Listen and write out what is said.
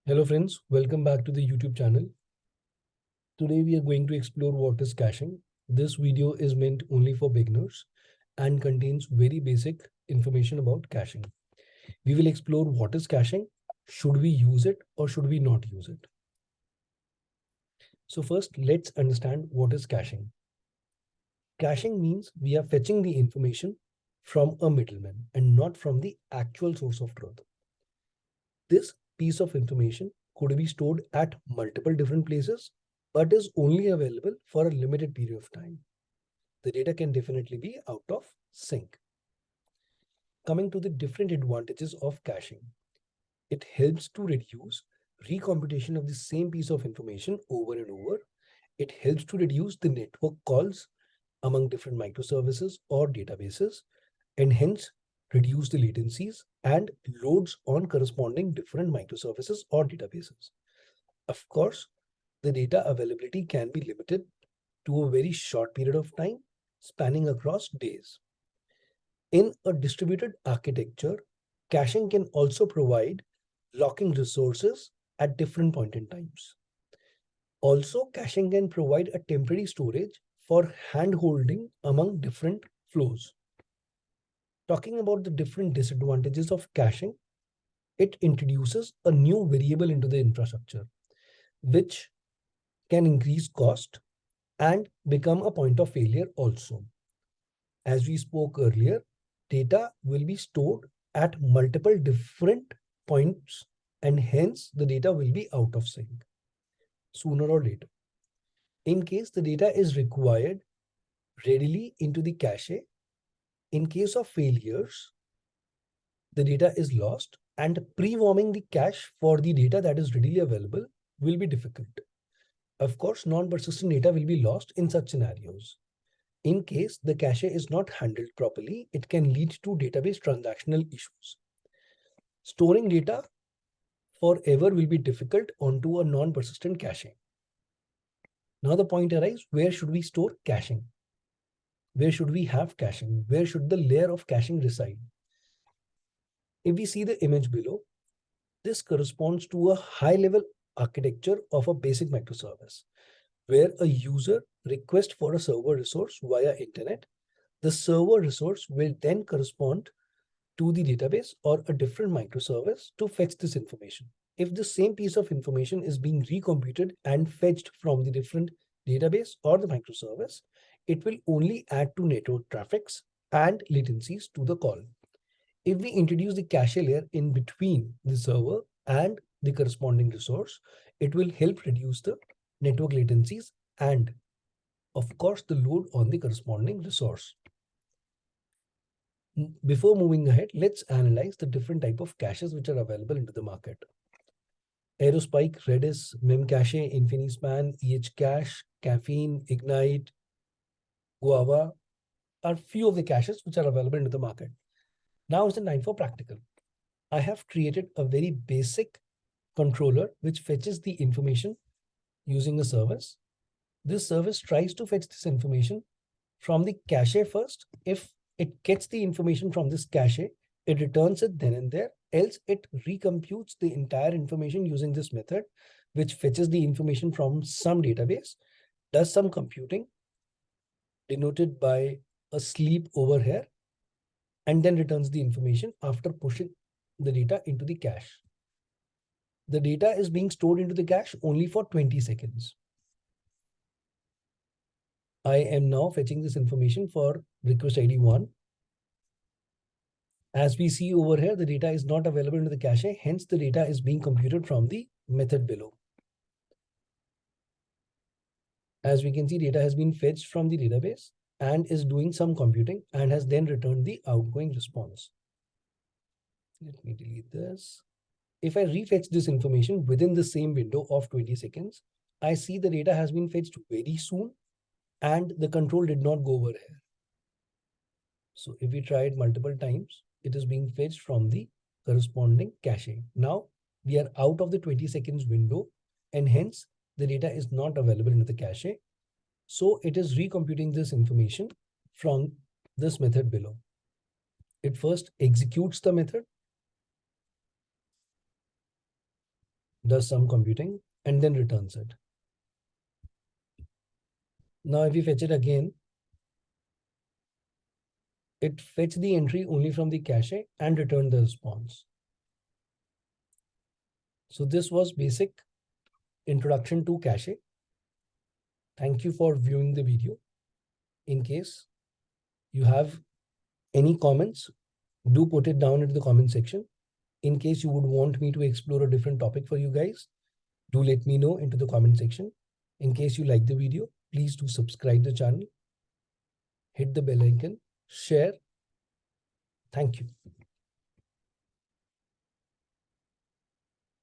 Hello friends, welcome back to the YouTube channel. Today we are going to explore what is caching. This video is meant only for beginners and contains very basic information about caching. We will explore what is caching, should we use it or should we not use it. So first, let's understand what is caching. Caching means we are fetching the information from a middleman and not from the actual source of truth. This piece of information could be stored at multiple different places, but is only available for a limited period of time. The data can definitely be out of sync. Coming to the different advantages of caching, it helps to reduce recomputation of the same piece of information over and over. It helps to reduce the network calls among different microservices or databases, and hence reduce the latencies and loads on corresponding different microservices or databases. Of course, the data availability can be limited to a very short period of time, spanning across days. In a distributed architecture, caching can also provide locking resources at different point in times. Also, caching can provide a temporary storage for hand-holding among different flows. Talking about the different disadvantages of caching, it introduces a new variable into the infrastructure, which can increase cost and become a point of failure also. As we spoke earlier, data will be stored at multiple different points and hence the data will be out of sync sooner or later. In case the data is required readily into the cache, in case of failures, the data is lost and pre-warming the cache for the data that is readily available will be difficult. Of course, non-persistent data will be lost in such scenarios. In case the cache is not handled properly, it can lead to database transactional issues. Storing data forever will be difficult onto a non-persistent cache. Now the point arises, where should we store caching? Where should we have caching? Where should the layer of caching reside? If we see the image below, this corresponds to a high-level architecture of a basic microservice, where a user requests for a server resource via internet. The server resource will then correspond to the database or a different microservice to fetch this information. If the same piece of information is being recomputed and fetched from the different database or the microservice, it will only add to network traffics and latencies to the call. If we introduce the cache layer in between the server and the corresponding resource, it will help reduce the network latencies and, of course, the load on the corresponding resource. Before moving ahead, let's analyze the different type of caches which are available into the market. Aerospike, Redis, Memcache, Infinispan, EHCache, Caffeine, Ignite, Guava are few of the caches which are available into the market. Now is the time for practical. I have created a very basic controller which fetches the information using a service. This service tries to fetch this information from the cache first. If it gets the information from this cache, it returns it then and there, else it recomputes the entire information using this method, which fetches the information from some database, does some computing, denoted by a sleep over here, and then returns the information after pushing the data into the cache. The data is being stored into the cache only for 20 seconds. I am now fetching this information for request ID 1. As we see over here, the data is not available into the cache, hence the data is being computed from the method below. As we can see, data has been fetched from the database and is doing some computing and has then returned the outgoing response. Let me delete this. If I refetch this information within the same window of 20 seconds, I see the data has been fetched very soon and the control did not go over here. So if we try it multiple times, it is being fetched from the corresponding cache. Now we are out of the 20 seconds window and hence the data is not available in the cache. So it is recomputing this information from this method below. It first executes the method. does some computing, and then returns it. Now, if we fetch it again, it fetched the entry only from the cache and returned the response. So this was basic introduction to cache. Thank you for viewing the video. In case you have any comments, do put it down into the comment section. In case you would want me to explore a different topic for you guys, do let me know into the comment section. In case you like the video, please do subscribe the channel, hit the bell icon, share. Thank you.